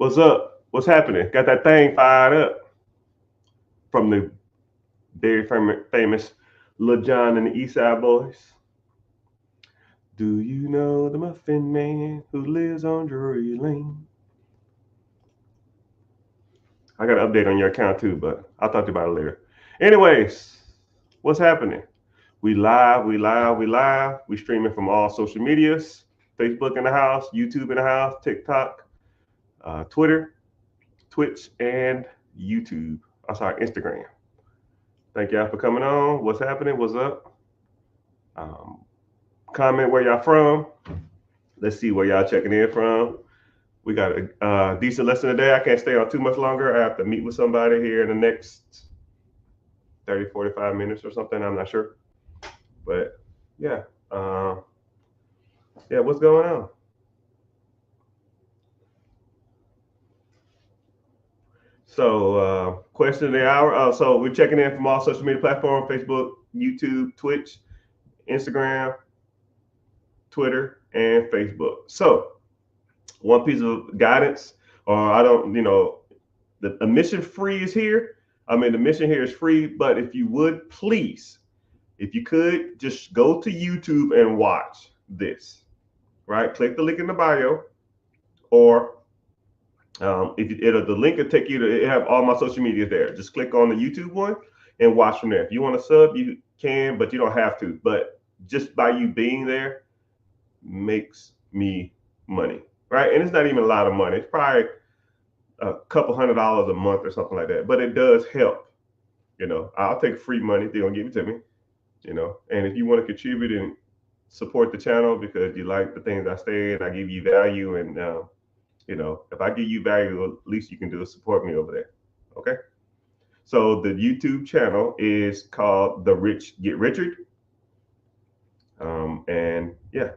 What's up? What's happening? Got that thing fired up from the very famous Lil Jon and the East Side Boys. Do you know the Muffin Man who lives on Drury Lane? I got an update on your account too, but I'll talk to you about it later. Anyways, what's happening? We live, we live, we live. We streaming from all social medias. Facebook in the house, YouTube in the house, TikTok, Twitter, Twitch, and YouTube. I'm sorry, Instagram. Thank y'all for coming on. What's happening? What's up? Um, Comment where y'all from. Let's see where y'all checking in from. We got a decent lesson today. I can't stay on too much longer. I have to meet with somebody here in the next 30, 45 minutes or something. I'm not sure. But yeah. Yeah, what's going on? So, question of the hour. So we're checking in from all social media platforms: Facebook, YouTube, Twitch, Instagram, Twitter, and Facebook. So, one piece of guidance, or I don't, the admission free is here. I mean, the mission here is free, but if you would please, if you could just go to YouTube and watch this, right? Click the link in the bio, or if the link will take you to it have all my social media there. Just click on the YouTube one and watch from there. If you want to sub, you can, but you don't have to. But just by you being there makes me money, right? And it's not even a lot of money. It's probably a couple $100 a month or something like that. But it does help. I'll take free money if they're gonna give it to me. And if you want to contribute and support the channel because you like the things I say and I give you value, and if I give you value, at least you can do is support me over there. Okay. So the YouTube channel is called The Rich Get Richard. And yeah,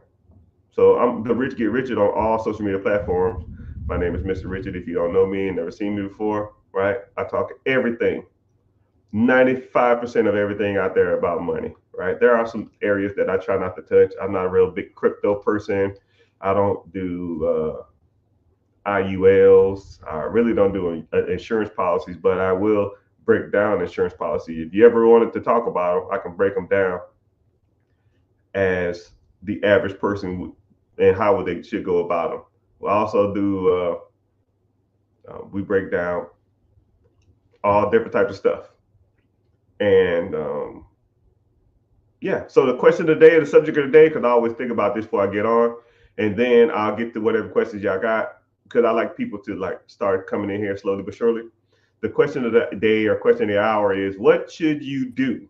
so I'm The Rich Get Richard on all social media platforms. My name is Mr. Richard. If you don't know me and never seen me before, right? I talk everything, 95% of everything out there about money, right? There are some areas that I try not to touch. I'm not a real big crypto person. I don't do IULs. I really don't do insurance policies, but I will break down insurance policy. If you ever wanted to talk about them, I can break them down as the average person and how they should go about them. We also do, we break down all different types of stuff. And yeah, so the question of the day, the subject of the day, because I always think about this before I get on, and then I'll get to whatever questions y'all got, because I like people to like start coming in here slowly but surely. The question of the day or question of the hour is, what should you do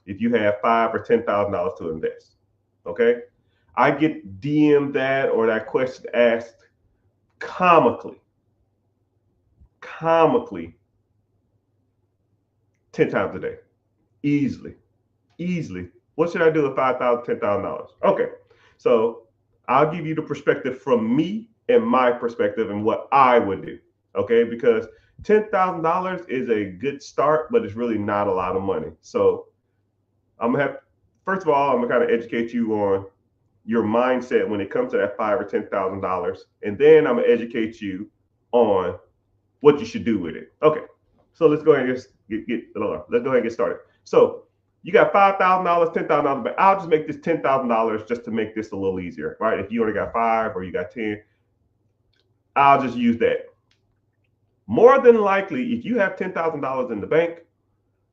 if you have $5,000 or $10,000 to invest? Okay, I get DM'd that or that question asked comically 10 times a day, easily. What should I do with $5,000, $10,000? Okay, so I'll give you the perspective from me and my perspective and what I would do. Okay, because $10,000 is a good start, but it's really not a lot of money. So I'm gonna have, first of all, I'm gonna kind of educate you on your mindset when it comes to that $5,000 or $10,000, and then I'm gonna educate you on what you should do with it. Okay, so let's go ahead and let's go ahead and get started. So you got $5,000, $10,000, but I'll just make this $10,000 just to make this a little easier, right? If you only got 5 or you got 10, I'll just use that. More than likely, if you have $10,000 in the bank,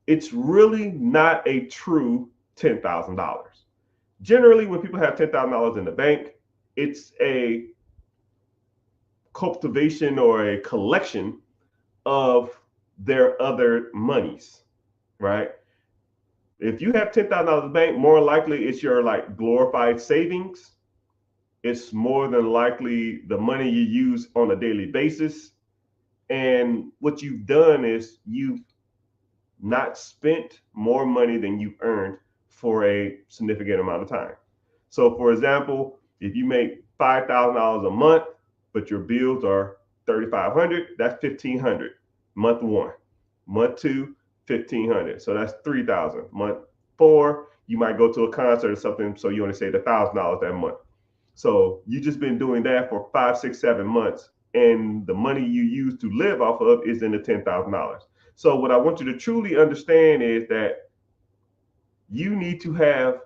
it's really not a true $10,000. Generally, when people have $10,000 in the bank, it's a cultivation or a collection of their other monies, right? If you have $10,000 in the bank, more likely it's your like glorified savings. It's more than likely the money you use on a daily basis. And what you've done is you've not spent more money than you've earned for a significant amount of time. So for example, if you make $5,000 a month, but your bills are $3,500, that's $1,500. Month 1. Month 2, $1,500. So that's $3,000. Month 4, you might go to a concert or something, so you only saved $1,000 that month. So you just been doing that for 5, 6, 7 months, and the money you use to live off of is in the $10,000. So what I want you to truly understand is that you need to have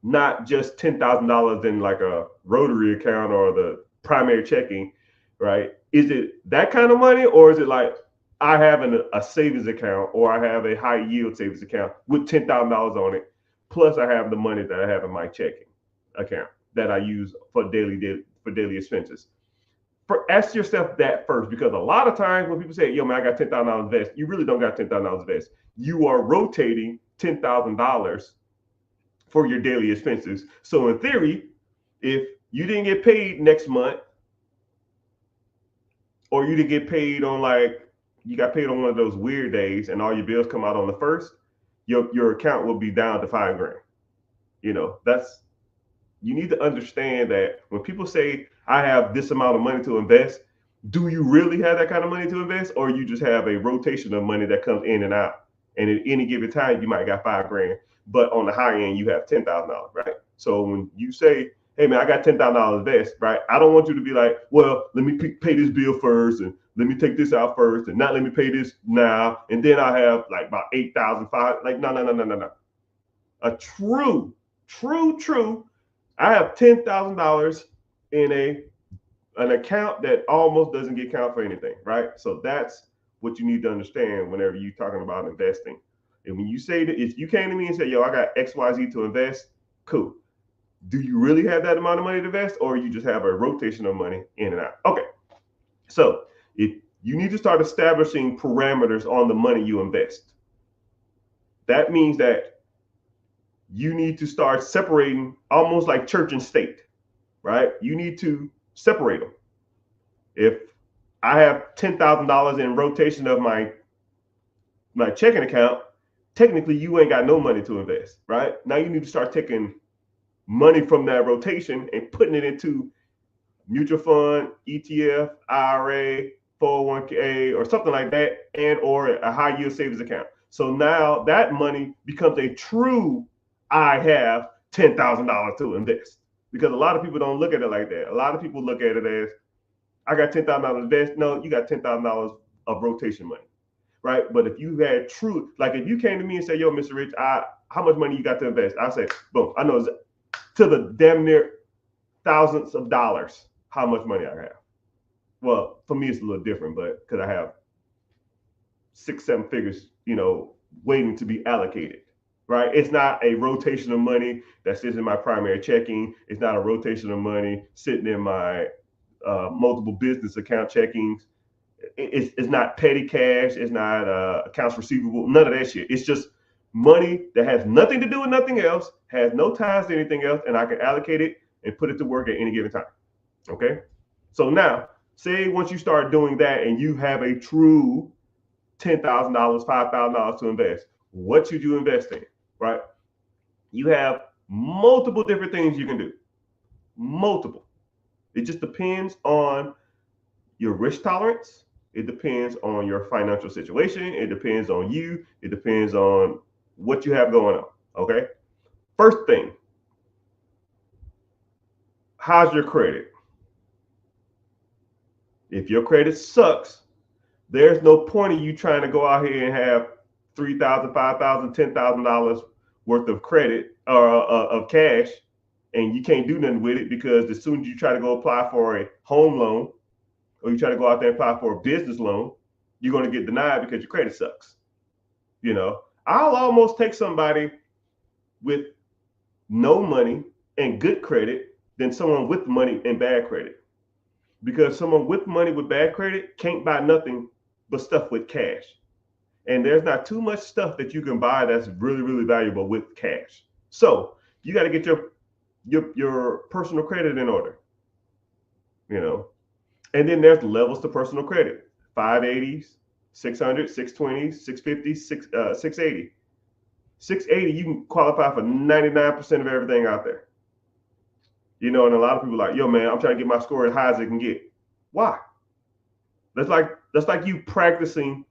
not just $10,000 in like a Rotary account or the primary checking, right? Is it that kind of money, or is it like I have a savings account, or I have a high yield savings account with $10,000 on it, plus I have the money that I have in my checking account that I use for daily expenses? Ask yourself that first, because a lot of times when people say, "Yo, man, I got $10,000 invest," you really don't got $10,000 invest. You are rotating $10,000 for your daily expenses. So in theory, if you didn't get paid next month, or you didn't get paid on you got paid on one of those weird days, and all your bills come out on the first, your account will be down to $5,000. You need to understand that when people say, I have this amount of money to invest, do you really have that kind of money to invest, or you just have a rotation of money that comes in and out? And at any given time, you might got $5,000, but on the high end, you have $10,000, right? So when you say, hey man, I got $10,000 invest, right? I don't want you to be like, well, let me pay this bill first, and let me take this out first, and not let me pay this now, and then I have like about 8,005. Like, no. A true. I have $10,000 in an account that almost doesn't get counted for anything, right? So that's what you need to understand whenever you're talking about investing. And when you say that, if you came to me and said, yo, I got XYZ to invest, cool. Do you really have that amount of money to invest, or you just have a rotation of money in and out? Okay. So if you need to start establishing parameters on the money you invest, that means that you need to start separating, almost like church and state, right? You need to separate them. If I have $10,000 in rotation of my checking account, technically you ain't got no money to invest, right? Now you need to start taking money from that rotation and putting it into mutual fund, ETF, IRA, 401k, or something like that, and or a high yield savings account. So now that money becomes a true, I have $10,000 to invest. Because a lot of people don't look at it like that. A lot of people look at it as, I got $10,000 to invest. No, you got $10,000 of rotation money, right? But if you had true, like if you came to me and said, yo, Mr. Rich, how much money you got to invest? I say, boom, I know to the damn near thousands of dollars how much money I have. Well, for me, it's a little different, but because I have 6-7 figures, waiting to be allocated. Right? It's not a rotation of money that sits in my primary checking. It's not a rotation of money sitting in my multiple business account checkings. It's not petty cash. It's not accounts receivable. None of that shit. It's just money that has nothing to do with nothing else, has no ties to anything else, and I can allocate it and put it to work at any given time. Okay? So now, say once you start doing that and you have a true $10,000, $5,000 to invest, what should you invest in? Right? You have multiple different things you can do. Multiple. It just depends on your risk tolerance. It depends on your financial situation. It depends on you. It depends on what you have going on. Okay? First thing, how's your credit? If your credit sucks, there's no point in you trying to go out here and have $3,000, $5,000, $10,000 worth of credit or of cash, and you can't do nothing with it, because as soon as you try to go apply for a home loan, or you try to go out there and apply for a business loan, you're going to get denied because your credit sucks. I'll almost take somebody with no money and good credit than someone with money and bad credit, because someone with money with bad credit can't buy nothing but stuff with cash. And there's not too much stuff that you can buy that's really, really valuable with cash. So you got to get your personal credit in order, And then there's levels to personal credit: 580s, 600, 620s, 650, 680. 680, you can qualify for 99% of everything out there. And a lot of people are like, yo, man, I'm trying to get my score as high as it can get. Why? That's like you practicing.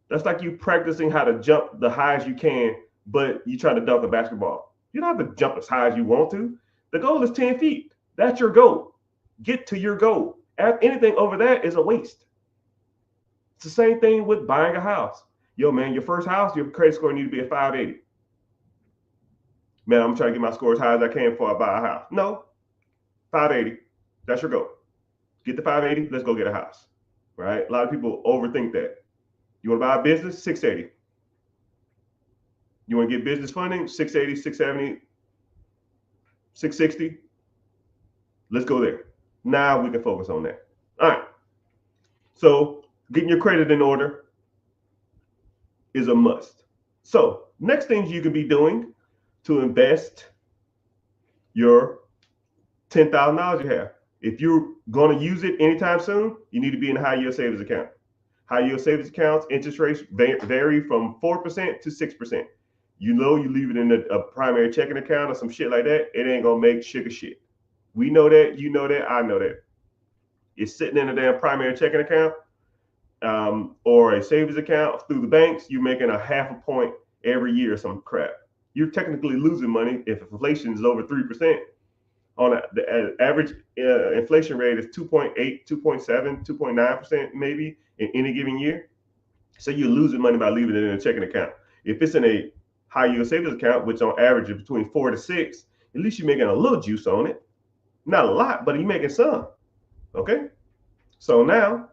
That's like you practicing how to jump the highest you can, but you try to dunk a basketball. You don't have to jump as high as you want to. The goal is 10 feet. That's your goal. Get to your goal. Anything over that is a waste. It's the same thing with buying a house. Yo, man, your first house, your credit score needs to be at 580. Man, I'm trying to get my score as high as I can before I buy a house. No, 580. That's your goal. Get the 580. Let's go get a house. Right? A lot of people overthink that. You want to buy a business? 680. You want to get business funding? 680, 670, 660. Let's go there. Now we can focus on that. All right. So getting your credit in order is a must. So next things you could be doing to invest your $10,000 you have. If you're going to use it anytime soon, you need to be in a high yield savings account. High yield savings accounts, interest rates vary from 4% to 6%. You know, you leave it in a primary checking account or some shit like that, it ain't going to make sugar shit. We know that, you know that, I know that. It's sitting in a damn primary checking account or a savings account through the banks, you're making a half a point every year or some crap. You're technically losing money if inflation is over 3%. On the average inflation rate is 2.8, 2.7, 2.9% maybe in any given year. So you're losing money by leaving it in a checking account. If it's in a high yield savings account, which on average is between 4 to 6, at least you're making a little juice on it. Not a lot, but you're making some. Okay? So now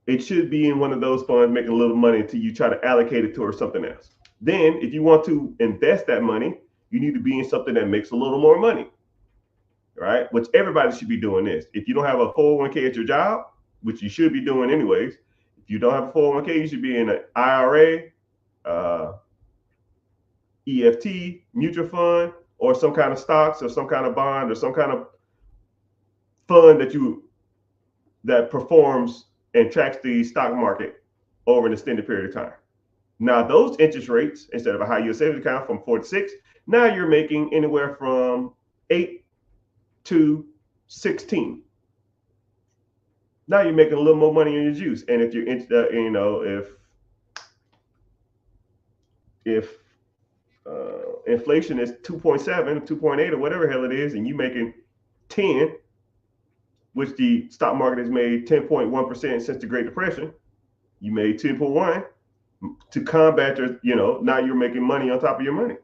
it should be in one of those funds making a little money until you try to allocate it towards something else. Then if you want to invest that money, you need to be in something that makes a little more money. Right? Which everybody should be doing this. If you don't have a 401k at your job, which you should be doing anyways, if you don't have a 401k, you should be in an IRA, EFT, mutual fund, or some kind of stocks or some kind of bond or some kind of fund that performs and tracks the stock market over an extended period of time. Now, those interest rates, instead of a high yield savings account from 4 to 6, now you're making anywhere from 8 to 16. Now you're making a little more money in your juice. And if you're if inflation is 2.7, 2.8, or whatever hell it is, and you're making 10, which the stock market has made 10.1% since the Great Depression, you made 10.1 to combat your, now you're making money on top of your money.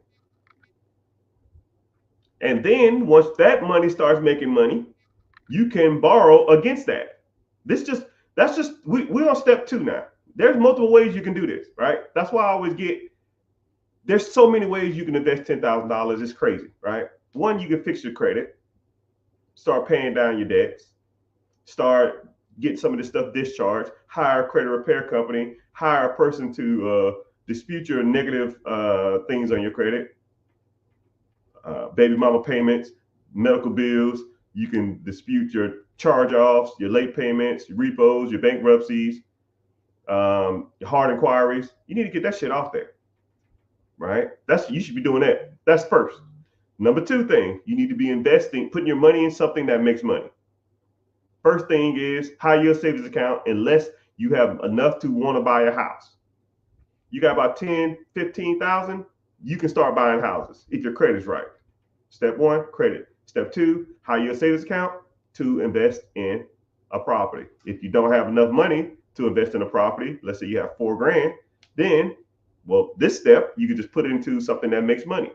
And then once that money starts making money, you can borrow against that. We're on step 2 now. There's multiple ways you can do this, right? That's why I always there's so many ways you can invest $10,000. It's crazy, right? One, you can fix your credit, start paying down your debts, start getting some of this stuff discharged, hire a credit repair company, hire a person to dispute your negative things on your credit. Baby mama payments, medical bills. You can dispute your charge-offs, your late payments, your repos, your bankruptcies, your hard inquiries. You need to get that shit off there, right? You should be doing that. That's first. Number 2 thing, you need to be investing, putting your money in something that makes money. First thing is high yield savings account, unless you have enough to want to buy a house. You got about 10, 15,000, you can start buying houses if your credit's right. Step 1, credit. Step 2, high yield savings account to invest in a property. If you don't have enough money to invest in a property, let's say you have $4,000, then, this step, you can just put it into something that makes money,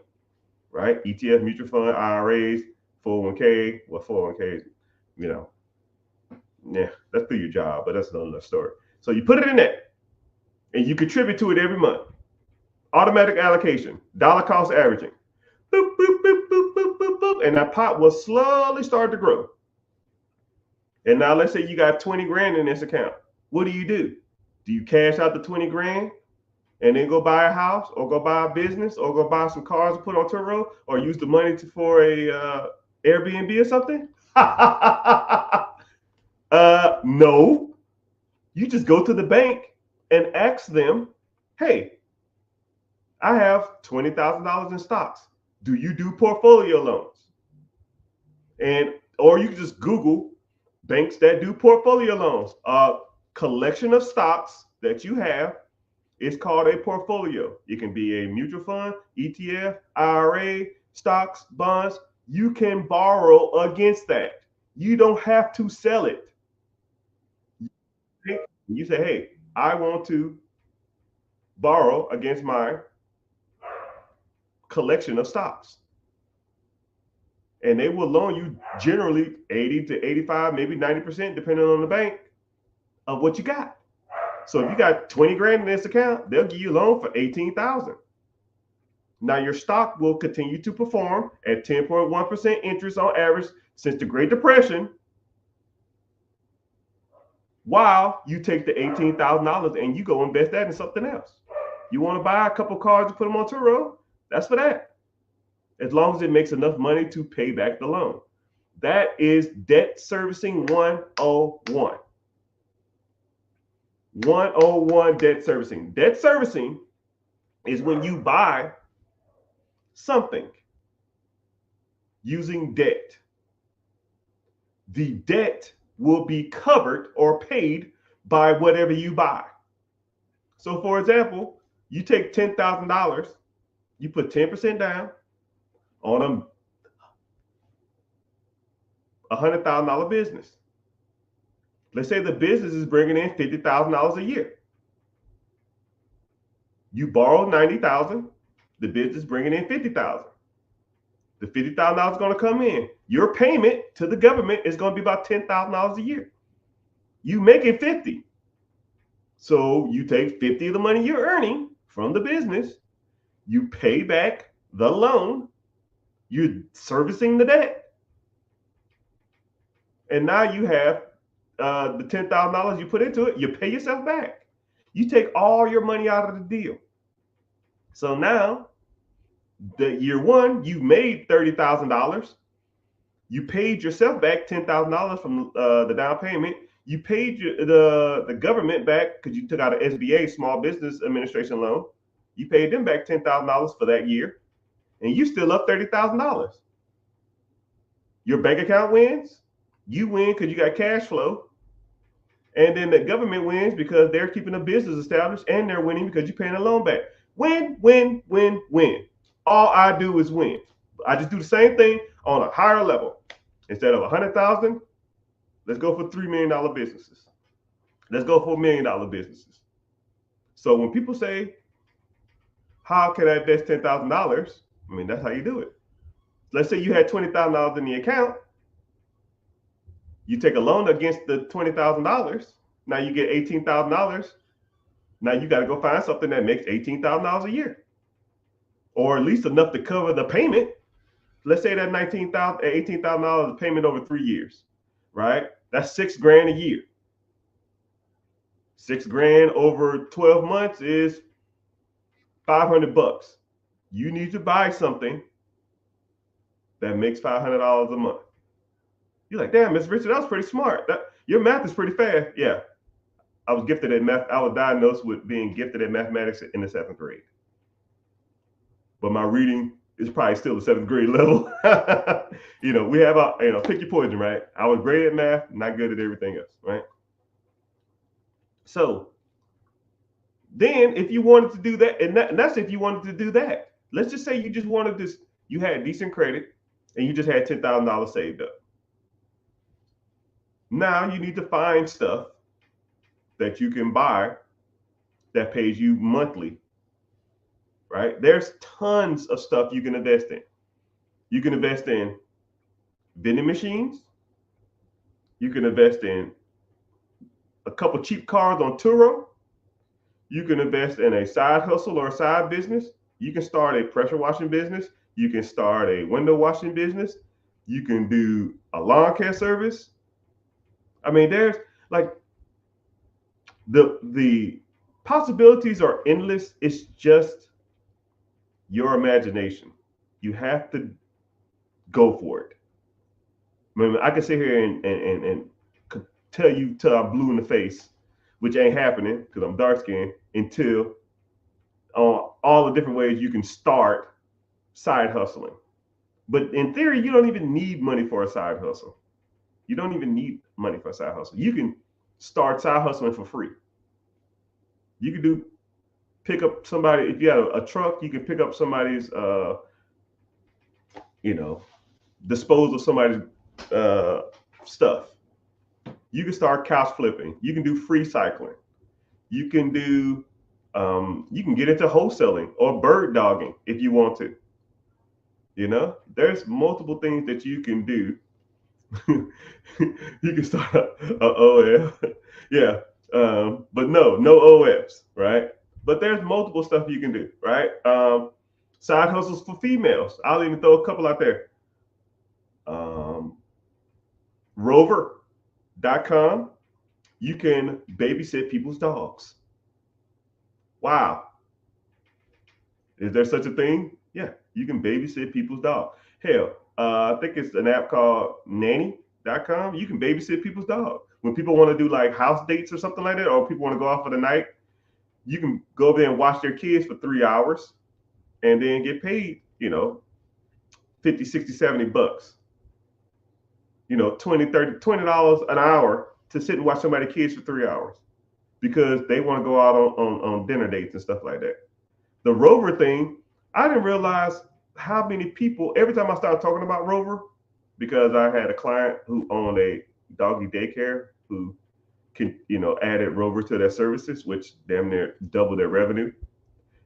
right? ETF, mutual fund, IRAs, 401k, 401ks, that's through your job, but that's another story. So you put it in that and you contribute to it every month. Automatic allocation, dollar cost averaging. Boop, boop, boop, boop, boop, boop, boop. And that pot will slowly start to grow. And now let's say you got 20 grand in this account. What do? Do you cash out the 20 grand and then go buy a house or go buy a business or go buy some cars to put on Turo or use the money for a Airbnb or something? No. You just go to the bank and ask them, hey, I have $20,000 in stocks. Do you do portfolio loans? Or you can just Google banks that do portfolio loans. A collection of stocks that you have is called a portfolio. It can be a mutual fund, ETF, IRA, stocks, bonds. You can borrow against that. You don't have to sell it. You say, hey, I want to borrow against my collection of stocks. And they will loan you generally 80 to 85, maybe 90%, depending on the bank, of what you got. So if you got 20 grand in this account, they'll give you a loan for 18,000. Now your stock will continue to perform at 10.1% interest on average since the Great Depression, while you take the $18,000 and you go invest that in something else. You want to buy a couple cars to put them on Turo? That's for that. As long as it makes enough money to pay back the loan. That is debt servicing 101. 101 debt servicing. Debt servicing is when you buy something using debt. The debt will be covered or paid by whatever you buy. So for example, you take $10,000, you put 10% down on a $100,000 business. Let's say the business is bringing in $50,000 a year. You borrow $90,000, the business is bringing in $50,000. The $50,000 is going to come in. Your payment to the government is going to be about $10,000 a year. You making 50. So you take 50 of the money you're earning from the business, you pay back the loan, you're servicing the debt, and now you have the $10,000 you put into it, you pay yourself back. You take all your money out of the deal. So now, the year one, you made $30,000. You paid yourself back $10,000 from the down payment. You paid the government back because you took out an SBA, Small Business Administration loan. You paid them back $10,000 for that year, and you still up $30,000. Your bank account wins. You win because you got cash flow. And then the government wins because they're keeping the business established, and they're winning because you're paying the loan back. Win, win, win, win. All I do is win. I just do the same thing on a higher level. Instead of 100,000, let's go for $3 million businesses. Let's go for $1 million businesses. So when people say, how can I invest $10,000? I mean, that's how you do it. Let's say you had $20,000 in the account. You take a loan against the $20,000. Now you get $18,000. Now you got to go find something that makes $18,000 a year, or at least enough to cover the payment. Let's say that $18,000 payment over 3 years, right? That's $6,000 a year. $6,000 over 12 months is $500. You need to buy something that makes $500 a month. You're like, damn, Miss Richard, that was pretty smart. Your math is pretty fast. Yeah, I was gifted at math. I was diagnosed with being gifted at mathematics in the 7th grade. But my reading is probably still the 7th grade level. We have pick your poison, right? I was great at math, not good at everything else, right? So then if you wanted to do that, and that's if you wanted to do that. Let's just say you just wanted this, you had decent credit and you just had $10,000 saved up. Now you need to find stuff that you can buy that pays you monthly, right? There's tons of stuff you can invest in. You can invest in vending machines. You can invest in a couple cheap cars on Turo. You can invest in a side hustle or a side business. You can start a pressure washing business. You can start a window washing business. You can do a lawn care service. I mean, there's like the possibilities are endless. It's just your imagination. You have to go for it. I mean, I can sit here and tell you till I'm blue in the face, which ain't happening because I'm dark skinned, until all the different ways you can start side hustling. But in theory, you don't even need money for a side hustle. You don't even need money for a side hustle. You can start side hustling for free. You can pick up somebody. If you have a truck, you can pick up somebody's, dispose of somebody's stuff. You can start couch flipping. You can do free cycling. You can do, you can get into wholesaling or bird dogging if you want to. You know, there's multiple things that you can do. You can start a OF, yeah, but no OFs, right? But there's multiple stuff you can do, right? Side hustles for females. I'll even throw a couple out there. Rover.com. You can babysit people's dogs. Wow. Is there such a thing? Yeah, you can babysit people's dog. Hell, I think it's an app called nanny.com. You can babysit people's dog. When people want to do like house dates or something like that, or people want to go out for the night, you can go over there and watch their kids for 3 hours and then get paid, 50, 60, 70 bucks. 20, 30, $20 an hour to sit and watch somebody's kids for 3 hours because they want to go out on dinner dates and stuff like that. The Rover thing, I didn't realize how many people, every time I started talking about Rover, because I had a client who owned a doggy daycare who added Rover to their services, which damn near doubled their revenue.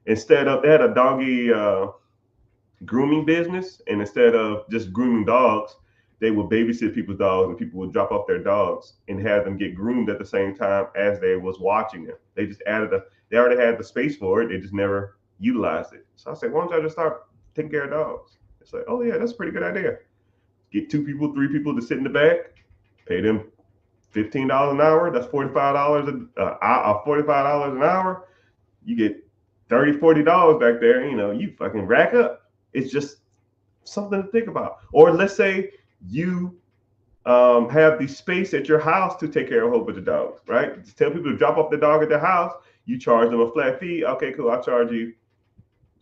Instead of, they had a doggy grooming business, and instead of just grooming dogs, they would babysit people's dogs, and people would drop off their dogs and have them get groomed at the same time as they was watching them. They just they already had the space for it. They just never utilized it. So I said, why don't y'all just start taking care of dogs? It's like, oh yeah, that's a pretty good idea. Get 2 people, 3 people to sit in the back, pay them $15 an hour. That's $45 an hour. You get $30, $40 back there. You fucking rack up. It's just something to think about. Or let's say you have the space at your house to take care of a whole bunch of dogs, right? Just tell people to drop off the dog at their house. You charge them a flat fee. Okay, cool. I'll charge you,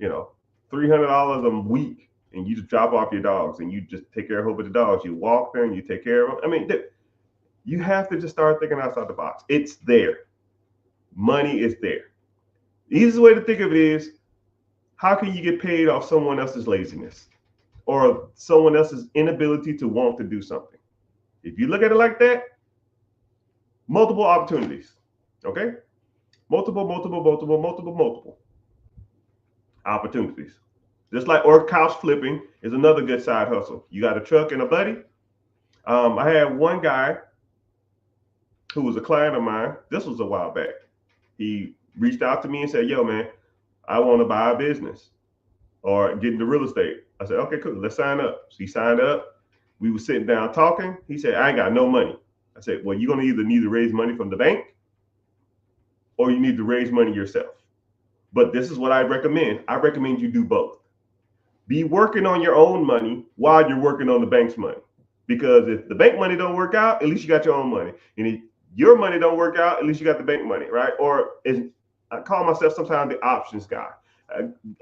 $300 a week, and you just drop off your dogs and you just take care of a whole bunch of dogs. You walk them, you take care of them. I mean, you have to just start thinking outside the box. It's there. Money is there. The easiest way to think of it is, how can you get paid off someone else's laziness or someone else's inability to want to do something? If you look at it like that, multiple opportunities, okay? Multiple opportunities. Just like, or couch flipping is another good side hustle. You got a truck and a buddy. I had one guy who was a client of mine. This was a while back. He reached out to me and said, yo, man, I want to buy a business or get into real estate. I said, okay, cool. Let's sign up. So he signed up. We were sitting down talking. He said, I ain't got no money. I said, well, you're going to either need to raise money from the bank or you need to raise money yourself. But this is what I recommend. I recommend you do both. Be working on your own money while you're working on the bank's money. Because if the bank money don't work out, at least you got your own money. And if your money don't work out, at least you got the bank money, right? Or I call myself sometimes the options guy.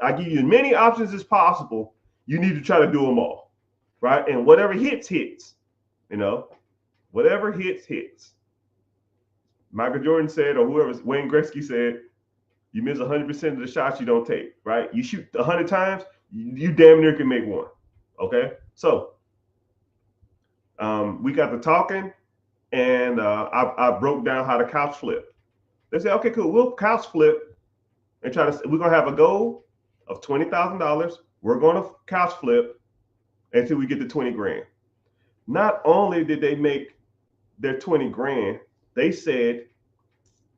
I give you as many options as possible. You need to try to do them all, right? And whatever hits. Whatever hits. Michael Jordan said, or whoever, Wayne Gretzky said, you miss 100% of the shots you don't take, right? You shoot 100 times, you damn near can make one, okay? So we got to talking, and I broke down how to couch flip. They said, okay, cool, we'll couch flip and we're going to have a goal of $20,000. We're going to couch flip until we get to 20 grand. Not only did they make their 20 grand, they said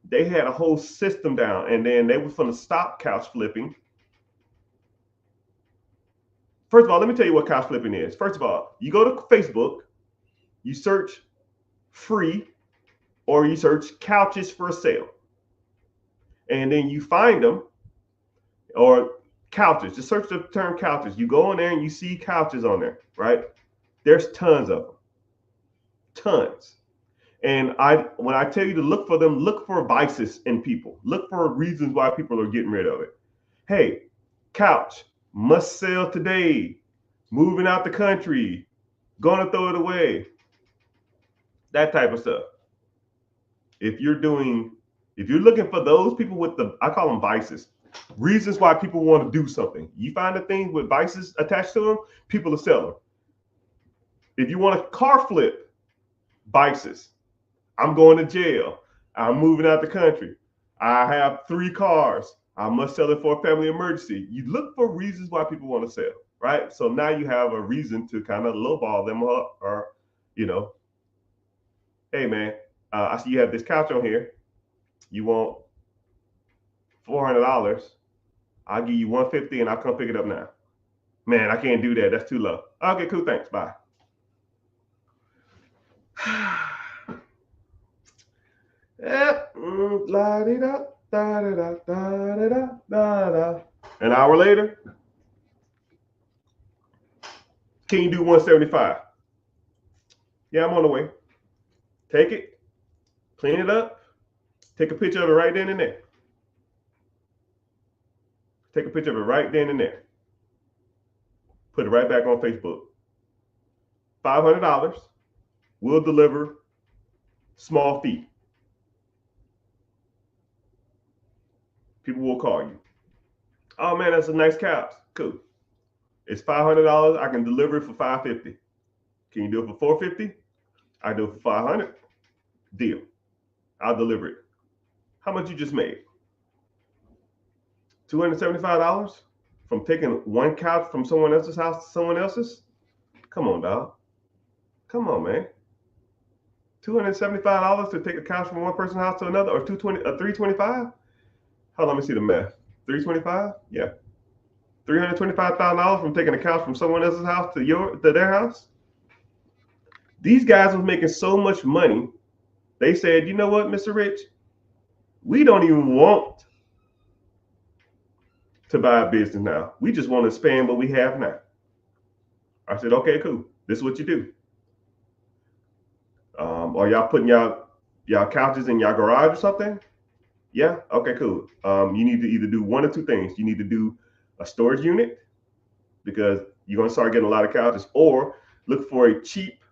they had a whole system down, and then they were going to stop couch flipping. First of all, let me tell you what couch flipping is. First of all, you go to Facebook, you search free, or you search couches for sale. And then you find them, or couches, just search the term couches. You go in there and you see couches on there, right? There's tons of them, tons. And when I tell you to look for them, look for vices in people. Look for reasons why people are getting rid of it. Hey, couch, must sell today, moving out the country, gonna throw it away. That type of stuff. If you're looking for those people with I call them vices, reasons why people want to do something. You find the things with vices attached to them, people are selling. If you want a car flip, vices. I'm going to jail. I'm moving out the country. I have 3 cars. I must sell it for a family emergency. You look for reasons why people want to sell, right? So now you have a reason to kind of lowball them up, or, hey man, I see you have this couch on here. You want $400? I'll give you $150 and I'll come pick it up now. Man, I can't do that. That's too low. Okay, cool. Thanks. Bye. An hour later, can you do 175? Yeah, I'm on the way. Take it, clean it up, take a picture of it right then and there. Take a picture of it right then and there. Put it right back on Facebook. $500. We'll deliver small fee. People will call you. Oh man, that's a nice couch. Cool. It's $500. I can deliver it for $550. Can you do it for $450? I do it for $500. Deal. I'll deliver it. How much you just made? $275 from taking one couch from someone else's house to someone else's? Come on, dog. Come on, man. $275 to take a couch from one person's house to another, or $325? Hold on, let me see the math. $325? Yeah. $325,000 from taking a couch from someone else's house to their house? These guys was making so much money, they said, you know what, Mr. Rich? We don't even want to buy a business now. We just want to expand what we have now. I said, okay, cool. This is what you do. Are y'all putting y'all couches in y'all garage or something? Yeah. Okay, cool. You need to either do one or two things. You need to do a storage unit, because you're going to start getting a lot of couches, or look for a cheap,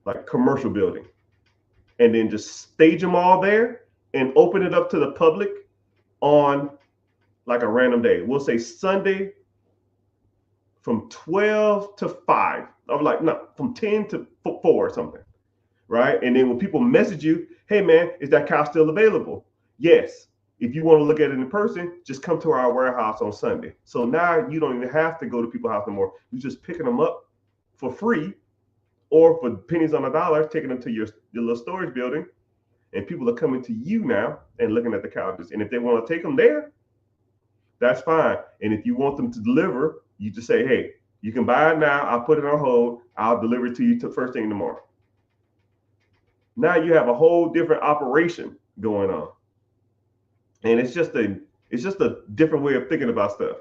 like, commercial building, and then just stage them all there and open it up to the public on like a random day. We'll say Sunday from 12 to 5. I'm like, no, from 10 to 4 or something, right? And then when people message you, hey man, is that couch still available? Yes. If you want to look at it in person, just come to our warehouse on Sunday. So now you don't even have to go to people's house anymore. You're just picking them up for free, or for pennies on the dollar, taking them to your little storage building, and people are coming to you now and looking at the couches. And if they want to take them there, that's fine. And if you want them to deliver, you just say, hey, you can buy it now. I'll put it on hold. I'll deliver it to you first thing tomorrow. Now you have a whole different operation going on. And it's just a different way of thinking about stuff.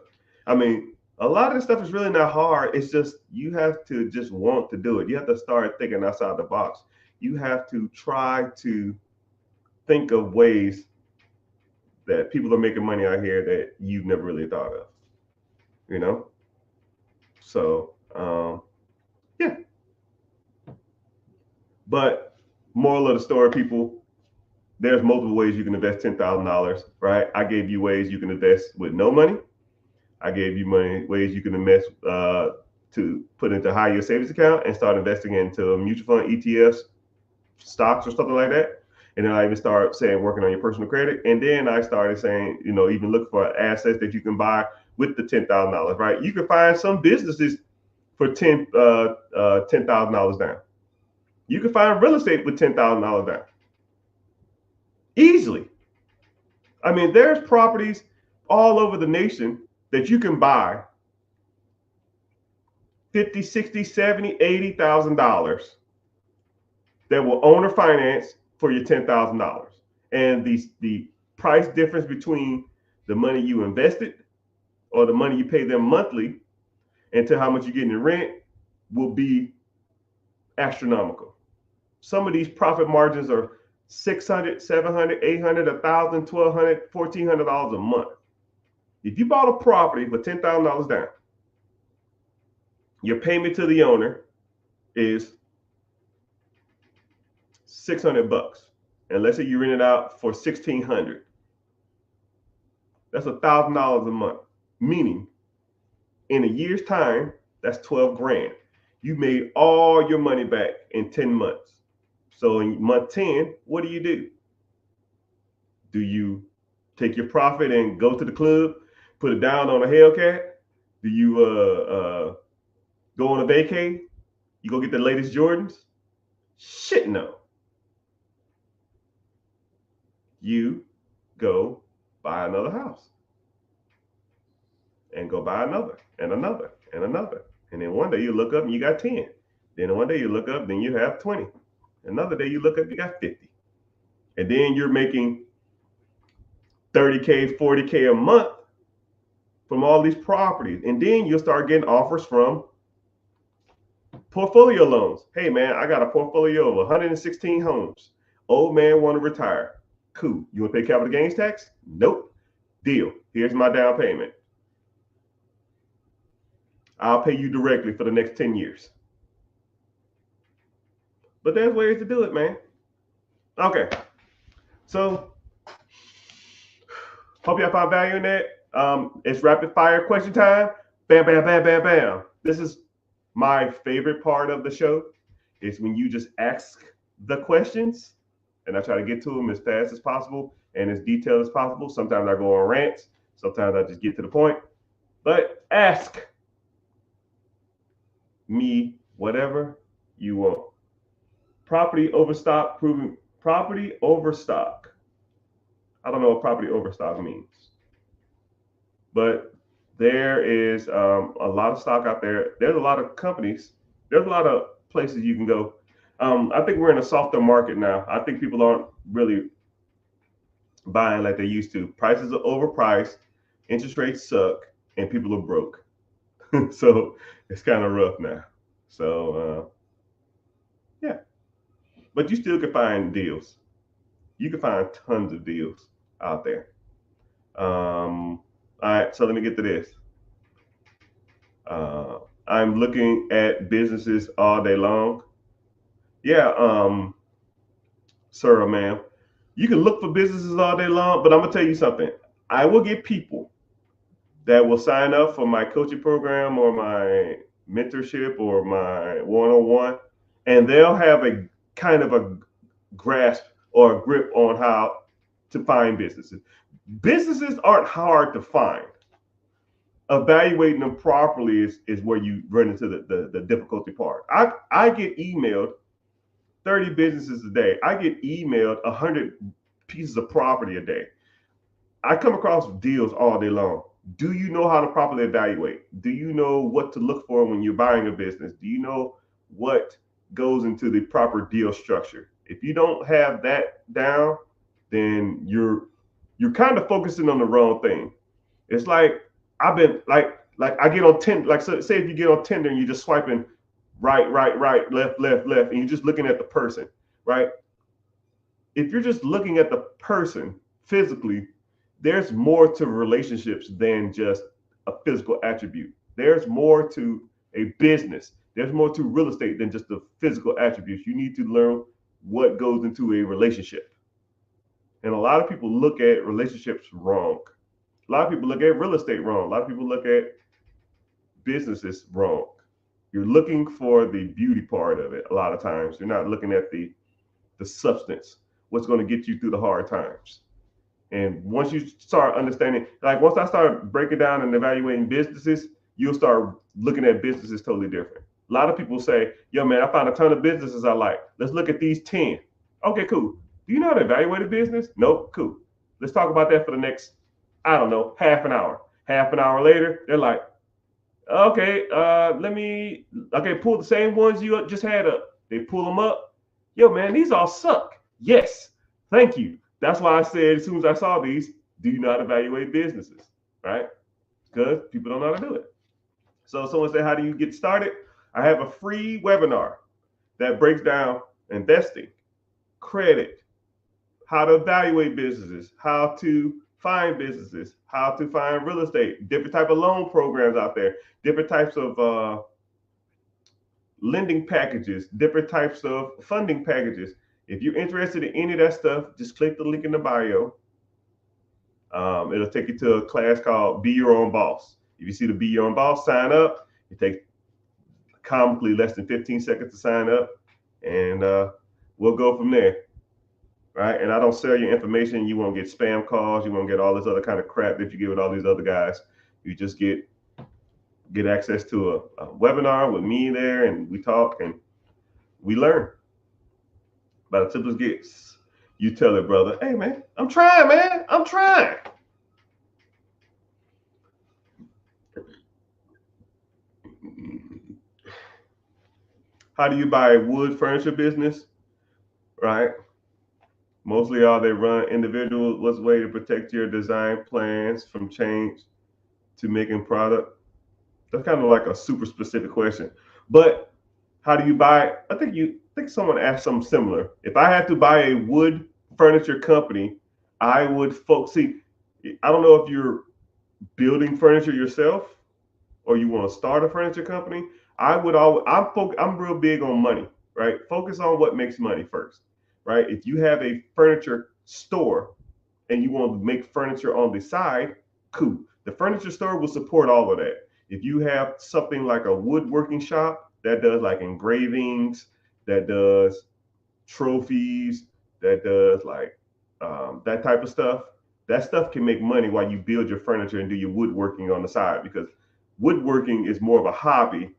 I mean, a lot of this stuff is really not hard. It's just you have to just want to do it. You have to start thinking outside the box. You have to try to think of ways that people are making money out here that you've never really thought of, you know? So, yeah. But moral of the story, people, there's multiple ways you can invest $10,000, right? I gave you ways you can invest with no money. I gave you ways you can invest to put into high yield savings account and start investing into mutual fund, ETFs, stocks, or something like that. And then I even started saying working on your personal credit. And then I started saying, even look for assets that you can buy with the $10,000, right? You can find some businesses for $10,000 down. You can find real estate with $10,000 down. Easily. I mean, there's properties all over the nation that you can buy $50,000, $60,000, $70,000, $80,000 that will owner finance for your $10,000. And the price difference between the money you invested or the money you pay them monthly and to how much you get in rent will be astronomical. Some of these profit margins are $600, $700, $800, $1,000, $1,200, $1,400 a month. If you bought a property for $10,000 down, your payment to the owner is $600. And let's say you rent it out for $1,600. That's $1,000 a month. Meaning, in a year's time, that's $12,000. You made all your money back in 10 months. So in month 10, what do? Do you take your profit and go to the club, put it down on a Hellcat? Do you go on a vacay? You go get the latest Jordans? Shit, no. You go buy another house and go buy another and another and another. And then one day you look up and you got 10. Then one day you look up, then you have 20. Another day you look up, you got 50. And then you're making 30K, 40K a month from all these properties. And then you'll start getting offers from portfolio loans. Hey man, I got a portfolio of 116 homes. Old man want to retire. Cool. You want to pay capital gains tax? Nope. Deal. Here's my down payment. I'll pay you directly for the next 10 years. But there's ways to do it, man. Okay. So, hope y'all found value in that. It's rapid fire question time. Bam, bam, bam, bam, bam. This is my favorite part of the show. Is when you just ask the questions and I try to get to them as fast as possible and as detailed as possible. Sometimes I go on rants. Sometimes I just get to the point. But ask me whatever you want. Property overstock, proving property overstock. I don't know what property overstock means, but there is a lot of stock out there. There's a lot of companies. There's a lot of places you can go. I think we're in a softer market now. I think people aren't really buying like they used to. Prices are overpriced, interest rates suck, and people are broke. So it's kind of rough now. So yeah, but you still can find deals. You can find tons of deals out there. All right, so let me get to this. I'm looking at businesses all day long. Yeah, sir or ma'am, you can look for businesses all day long, but I'm gonna tell you something. I will get people that will sign up for my coaching program or my mentorship or my one-on-one, and they'll have a kind of a grasp or a grip on how to find businesses. Businesses aren't hard to find. Evaluating them properly is where you run into the difficulty part. I get emailed 30 businesses a day. I get emailed 100 pieces of property a day. I come across deals all day long. Do you know how to properly evaluate? Do you know what to look for when you're buying a business? Do you know what goes into the proper deal structure? If you don't have that down, then you're kind of focusing on the wrong thing. It's like I've been like I get on Tinder. Like so, say if you get on Tinder and you're just swiping right, left, and you're just looking at the person, right? If you're just looking at the person physically, there's more to relationships than just a physical attribute. There's more to a business. There's more to real estate than just the physical attributes. You need to learn what goes into a relationship. And a lot of people look at relationships wrong. A lot of people look at real estate wrong. A lot of people look at businesses wrong. You're looking for the beauty part of it a lot of times. You're not looking at the substance, what's going to get you through the hard times. And once you start understanding, like once I start breaking down and evaluating businesses, you'll start looking at businesses totally different. A lot of people say, yo, man, I found a ton of businesses I like. Let's look at these 10. Okay, cool. Do you know how to evaluate a business? Nope, cool. Let's talk about that for the next, I don't know, half an hour. Half an hour later, they're like, okay, pull the same ones you just had up. They pull them up. Yo, man, these all suck. Yes, thank you. That's why I said as soon as I saw these, do you not evaluate businesses, right? Because people don't know how to do it. So someone said, how do you get started? I have a free webinar that breaks down investing, credit, how to evaluate businesses, how to find businesses, how to find real estate, different type of loan programs out there, different types of lending packages, different types of funding packages. If you're interested in any of that stuff, just click the link in the bio. It'll take you to a class called Be Your Own Boss. If you see the Be Your Own Boss, sign up. It takes a comically less than 15 seconds to sign up, and we'll go from there. Right? And I don't sell your information. You won't get spam calls. You won't get all this other kind of crap that you get with all these other guys. You just get access to a webinar with me there, and we talk and we learn. About as simple as gets. You tell it, brother, hey man, I'm trying, man. I'm trying. How do you buy a wood furniture business? Right? Mostly all they run individual. What's the way to protect your design plans from change to making product? That's kind of like a super specific question. But how do you buy? I think someone asked something similar. If I had to buy a wood furniture company, I would see. I don't know if you're building furniture yourself or you want to start a furniture company. I'm real big on money, right? Focus on what makes money first, right? If you have a furniture store and you want to make furniture on the side, cool. The furniture store will support all of that. If you have something like a woodworking shop that does like engravings, that does trophies, that does like that type of stuff, that stuff can make money while you build your furniture and do your woodworking on the side, because woodworking is more of a hobby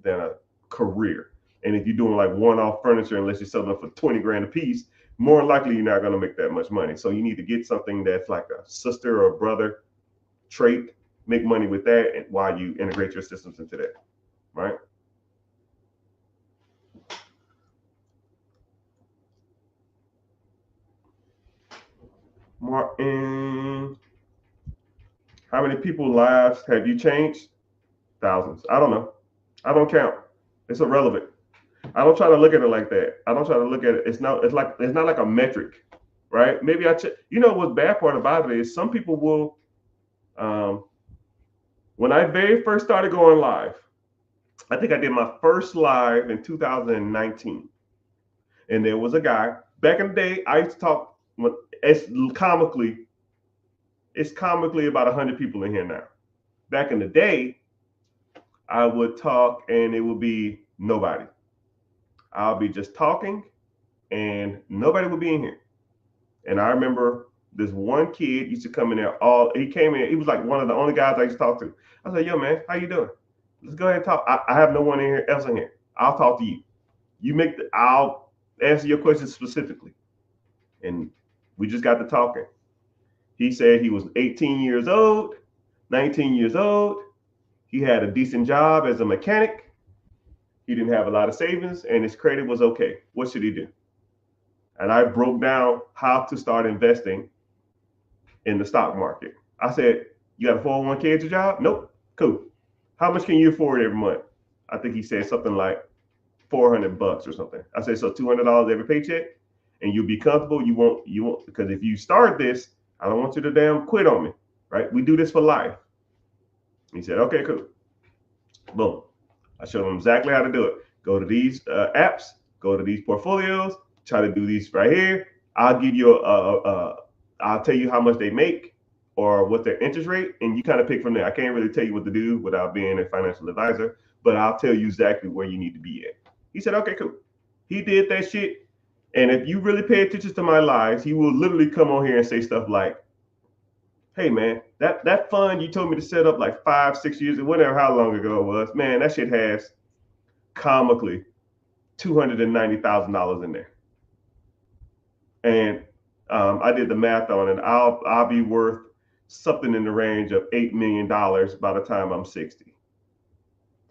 than a career. And if you're doing like one-off furniture, unless you're selling them for 20 grand a piece, more likely you're not going to make that much money. So you need to get something that's like a sister or brother trait, make money with that, and while you integrate your systems into that, right? Martin, how many people's lives have you changed? Thousands. I don't know. I don't count. It's irrelevant. I don't try to look at it like that. I don't try to look at it. It's not like a metric, right? Maybe what's bad part about it is some people will. When I very first started going live, I think I did my first live in 2019, and there was a guy back in the day. I used to talk. It's comically about 100 people in here now. Back in the day, I would talk and it would be nobody. I'll be just talking and nobody would be in here. And I remember this one kid used to come in there. He came in. He was like one of the only guys I used to talk to. I said, "Yo, man, how you doing? Let's go ahead and talk. I have no one else in here. I'll talk to you. I'll answer your questions specifically." And we just got to talking. He said he was 18 years old, 19 years old. He had a decent job as a mechanic. He didn't have a lot of savings and his credit was okay. What should he do? And I broke down how to start investing in the stock market. I said, "You got a 401k at your job?" "Nope." "Cool. How much can you afford every month?" I think he said something like $400 or something. I said, "So $200 every paycheck, and you'll be comfortable. You won't, because if you start this, I don't want you to damn quit on me, right? We do this for life." He said, "Okay, cool." Boom. I showed him exactly how to do it. Go to these apps, go to these portfolios, try to do these right here. I'll give you I'll tell you how much they make or what their interest rate, and you kind of pick from there. I can't really tell you what to do without being a financial advisor, but I'll tell you exactly where you need to be at. He said, "Okay, cool." He did that shit. And if you really pay attention to my lives, he will literally come on here and say stuff like, "Hey man, that fund you told me to set up like 5-6 years, whatever, how long ago it was, man, that shit has comically $290,000 in there." And I did the math on it. I'll be worth something in the range of $8 million by the time I'm 60.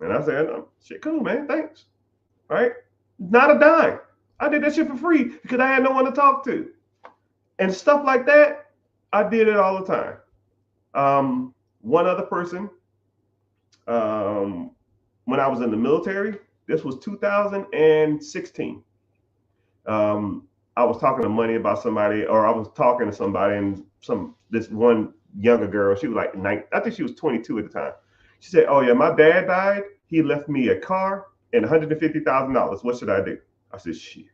And I said, "Oh, shit, cool, man, thanks." Right? Not a dime. I did that shit for free because I had no one to talk to. And stuff like that, I did it all the time. One other person, when I was in the military, this was 2016. I was talking to money about somebody, or I was talking to somebody, and this one younger girl, she was like I think she was 22 at the time. She said, "Oh yeah, my dad died. He left me a car and $150,000. What should I do?" I said, "Shit,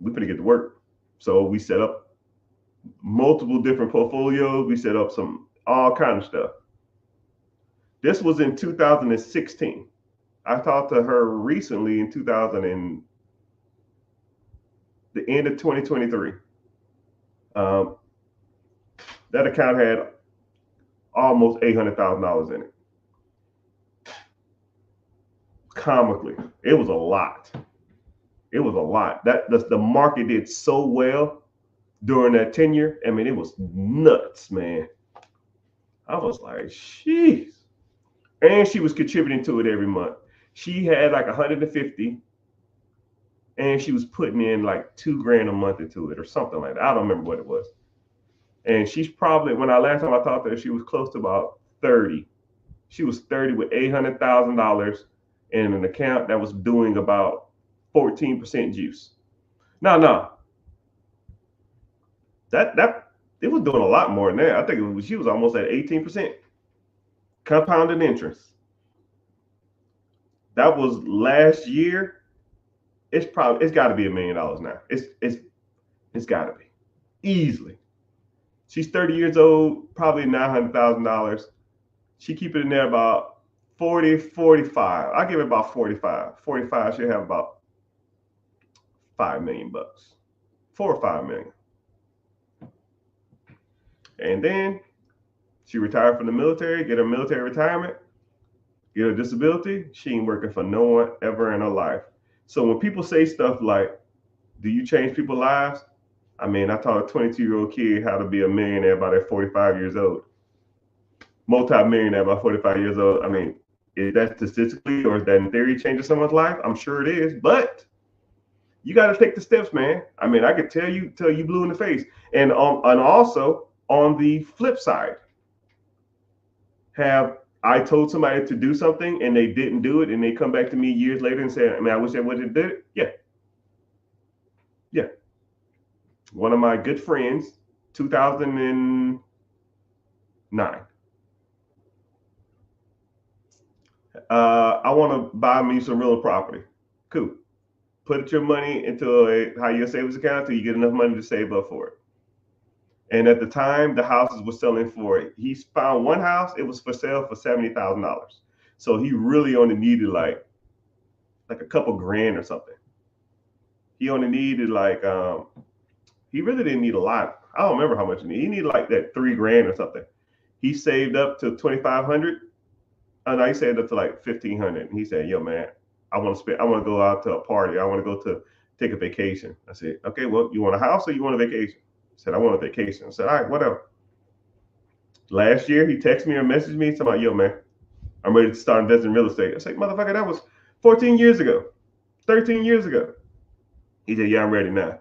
we finna get to work." So we set up multiple different portfolios. We set up all kind of stuff. This was in 2016. I talked to her recently in 2000 and the end of 2023. Um, that account had almost $800,000 in it. Comically, it was a lot. It was a lot. That the market did so well during that tenure. I mean, it was nuts, man. I was like, jeez. And she was contributing to it every month. She had like 150, and she was putting in like $2,000 a month into it or something like that. I don't remember what it was. And she's probably, when I last time I talked to her, she was close to about 30. She was 30 with $800,000 in an account that was doing about 14% juice. No, that it was doing a lot more than that. I think she was almost at 18% compounded interest. That was last year. It's got to be $1 million now. It's got to be easily. She's 30 years old, probably $900,000. She keep it in there about 40, 45. I give it about 45. 45, she'll have about $5 million, $4 or $5 million. And then she retired from the military, get her military retirement, get her disability. She ain't working for no one ever in her life. So when people say stuff like, do you change people's lives? I mean, I taught a 22-year-old kid how to be a millionaire by that 45 years old. Multi-millionaire by 45 years old. I mean, is that statistically or is that in theory changing someone's life? I'm sure it is, but you got to take the steps, man. I mean, I could tell you blue in the face. And also on the flip side, have I told somebody to do something and they didn't do it and they come back to me years later and say, I mean, I wish I would have did it? Yeah. One of my good friends, 2009. I want to buy me some real property. Cool. Put your money into a high yield savings account until you get enough money to save up for it. And at the time, the houses were selling for it. He found one house, it was for sale for $70,000. So he really only needed like a couple grand or something. He only needed he really didn't need a lot. I don't remember how much he needed. He needed like that $3,000 or something. He saved up to 2,500. No, he saved up to like 1,500. And he said, yo, man, I want to go out to a party. I want to go to take a vacation. I said, okay, well, you want a house or you want a vacation? He said, I want a vacation. I said, all right, whatever. Last year, he texted me or messaged me talking about, yo, man, I'm ready to start investing in real estate. I said, motherfucker, that was 14 years ago, 13 years ago. He said, yeah, I'm ready now.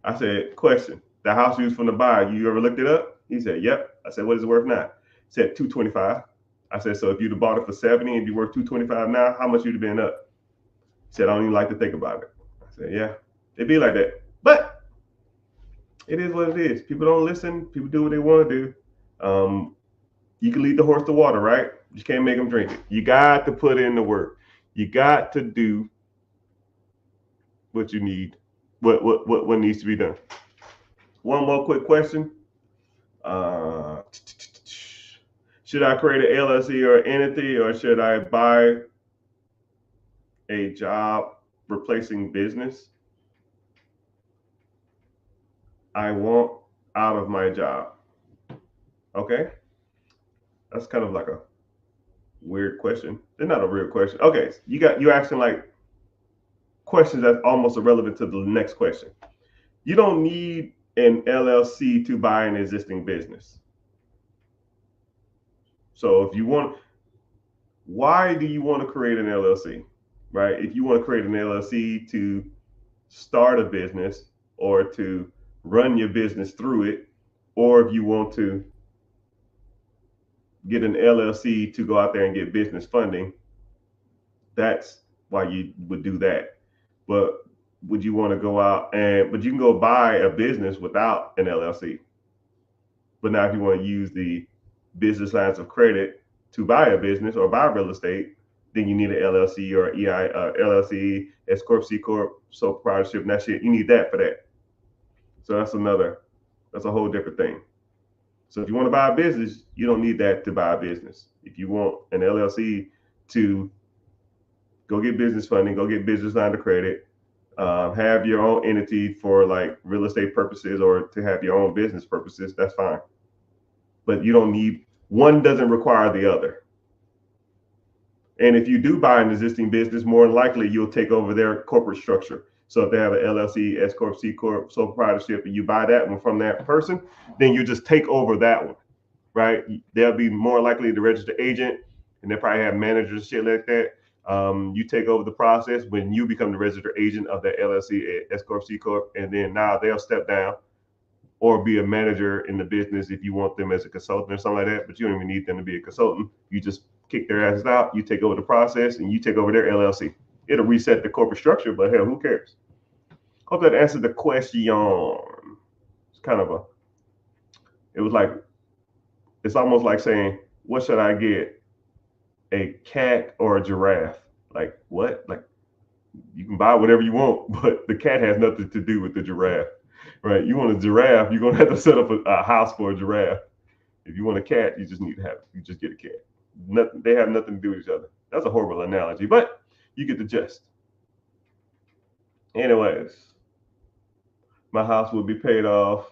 I said, question, the house you was from the buy, you ever looked it up? He said, yep. I said, what is it worth now? He said, 225. I said, so if you'd have bought it for 70 and you worth 225 now, how much you'd have been up? He said, I don't even like to think about it. I said, yeah, it'd be like that. But it is what it is. People don't listen. People do what they want to do. You can lead the horse to water, right? You can't make them drink it. You got to put in the work. You got to do what you need, what needs to be done. One more quick question. Should I create an LLC or entity, or should I buy a job replacing business? I want out of my job. Okay. That's kind of like a weird question. It's not a real question. Okay. You're asking like questions that's almost irrelevant to the next question. You don't need an LLC to buy an existing business. So if you want, why do you want to create an LLC? Right? If you want to create an LLC to start a business or to run your business through it, or if you want to get an LLC to go out there and get business funding, that's why you would do that. But would you want to go out but you can go buy a business without an LLC. But now if you want to use the business lines of credit to buy a business or buy real estate, then you need an LLC or LLC, S Corp, C Corp, sole proprietorship, and that shit. You need that for that. So that's a whole different thing. So if you want to buy a business, you don't need that to buy a business. If you want an LLC to go get business funding, go get business line of credit, have your own entity for like real estate purposes or to have your own business purposes, that's fine. But you don't need, one doesn't require the other. And if you do buy an existing business, more than likely you'll take over their corporate structure. So if they have an LLC, S Corp, C Corp, sole proprietorship, and you buy that one from that person, then you just take over that one, right? They'll be more likely the registered agent, and they'll probably have managers and shit like that. You take over the process when you become the registered agent of that LLC, S Corp, C Corp, and then now they'll step down or be a manager in the business if you want them as a consultant or something like that. But you don't even need them to be a consultant. You just kick their asses out, you take over the process, and you take over their LLC. It'll reset the corporate structure, but hell, who cares? Hope that answered the question. It's kind of it's almost like saying, what should I get? A cat or a giraffe? Like what? Like you can buy whatever you want, but the cat has nothing to do with the giraffe, right? You want a giraffe, you're gonna have to set up a house for a giraffe. If you want a cat, you just get a cat. Nothing, they have nothing to do with each other. That's a horrible analogy, but you get the gist. Anyways, my house will be paid off.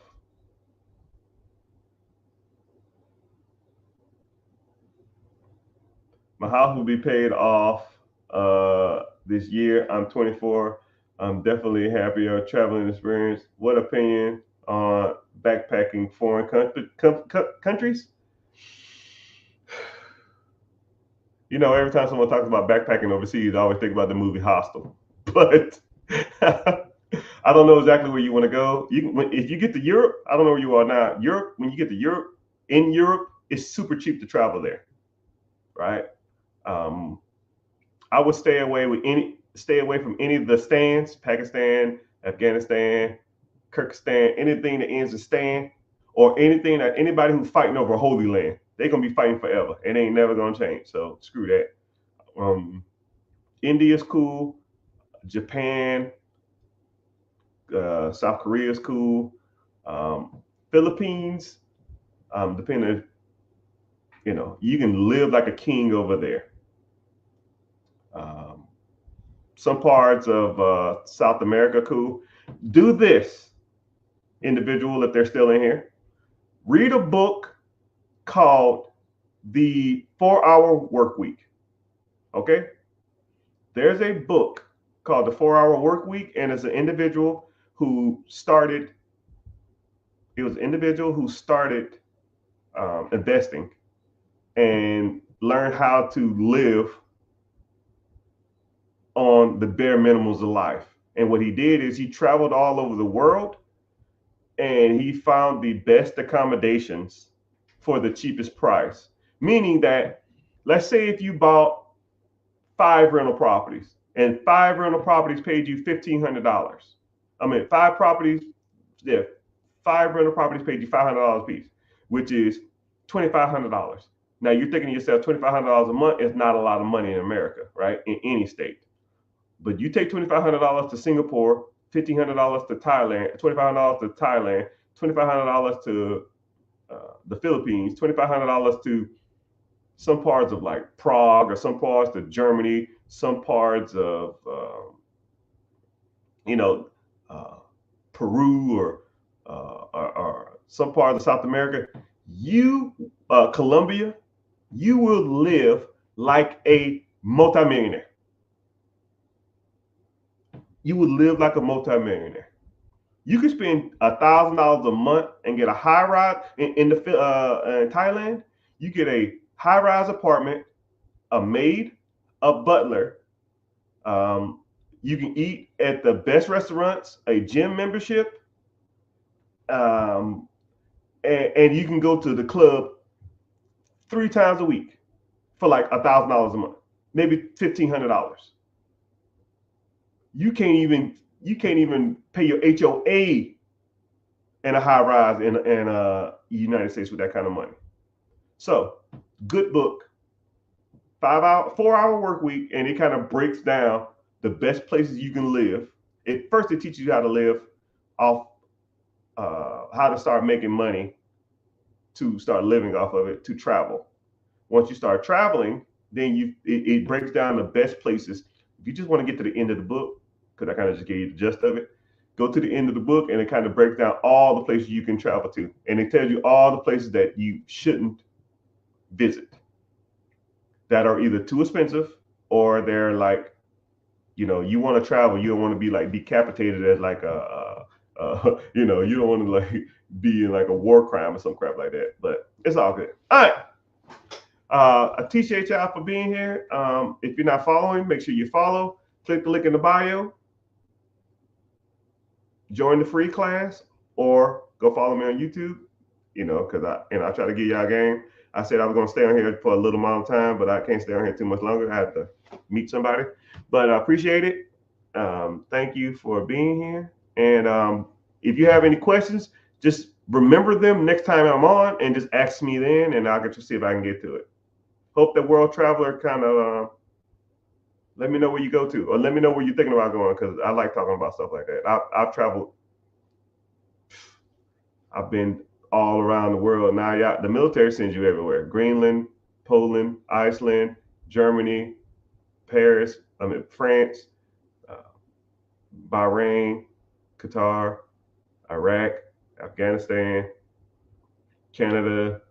My house will be paid off this year. I'm 24. I'm definitely happier traveling experience. What opinion on backpacking foreign countries? You know, every time someone talks about backpacking overseas, I always think about the movie Hostel. But I don't know exactly where you want to go. If you get to Europe, I don't know where you are now. Europe, when you get to Europe, in Europe, it's super cheap to travel there, right? I would stay away from any of the stands, Pakistan, Afghanistan, Kyrgyzstan, anything that ends in stan, or anything that anybody who's fighting over Holy Land, they're gonna be fighting forever. It ain't never gonna change. So screw that. India's cool. Japan, South Korea is cool. Philippines, depending, you can live like a king over there. Some parts of South America, cool. Do this, individual, if they're still in here. Read a book called The 4-Hour Work Week. Okay? There's a book called The 4-Hour Work Week, and it's an individual who started investing and learned how to live on the bare minimums of life. And what he did is he traveled all over the world and he found the best accommodations for the cheapest price. Meaning that, let's say if you bought 5 rental properties and 5 rental properties paid you $1,500. I mean, 5 rental properties paid you $500 a piece, which is $2,500. Now you're thinking to yourself, $2,500 a month is not a lot of money in America, right? In any state. But you take $2,500 to Singapore, $1,500 to Thailand, $2,500 to Thailand, $2,500 to the Philippines, $2,500 to some parts of like Prague, or some parts of Germany, some parts of Peru, or some part of South America, Colombia, you will live like a multimillionaire. You would live like a multimillionaire. You could spend $1,000 a month and get a high rise in Thailand. You get a high rise apartment, a maid, a butler. You can eat at the best restaurants, a gym membership, and you can go to the club 3 times a week for like $1,000 a month, maybe $1,500. You can't even pay your HOA in a high rise in the United States with that kind of money. So, good book, 4-hour work week, and it kind of breaks down the best places you can live. It teaches you how to live off, how to start making money to start living off of it to travel. Once you start traveling, then it breaks down the best places. If you just want to get to the end of the book, because I kind of just gave you the gist of it, go to the end of the book and it kind of breaks down all the places you can travel to. And it tells you all the places that you shouldn't visit that are either too expensive or they're like, you want to travel, you don't want to be like decapitated as like you don't want to like be in like a war crime or some crap like that. But it's all good. All right. I appreciate y'all for being here. If you're not following, make sure you follow. Click the link in the bio. Join the free class or go follow me on YouTube. Because I try to give y'all a game. I said I was going to stay on here for a little amount of time, but I can't stay on here too much longer. I have to meet somebody. But I appreciate it. Thank you for being here. And if you have any questions, just remember them next time I'm on and just ask me then, and I'll get to see if I can get to it. Hope that World Traveler kind of let me know where you go to, or let me know where you're thinking about going, because I like talking about stuff like that. I've traveled. I've been all around the world. Now, the military sends you everywhere. Greenland, Poland, Iceland, Germany, Paris, France, Bahrain, Qatar, Iraq, Afghanistan, Canada.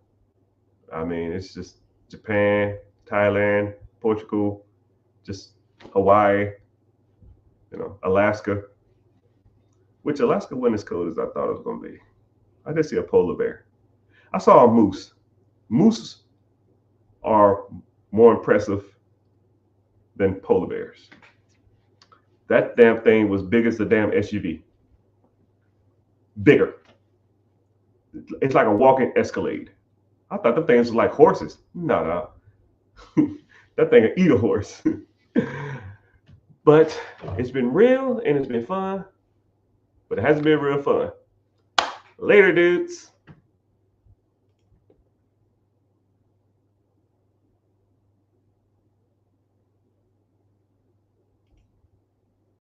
It's just Japan, Thailand, Portugal, just Hawaii, Alaska, which Alaska wasn't as cold as I thought it was going to be. I did see a polar bear. I saw a moose. Moose are more impressive than polar bears. That damn thing was big as the damn SUV. Bigger. It's like a walking Escalade. I thought the things were like horses. No. That thing would eat a horse. But it's been real and it's been fun, but it hasn't been real fun. Later, dudes.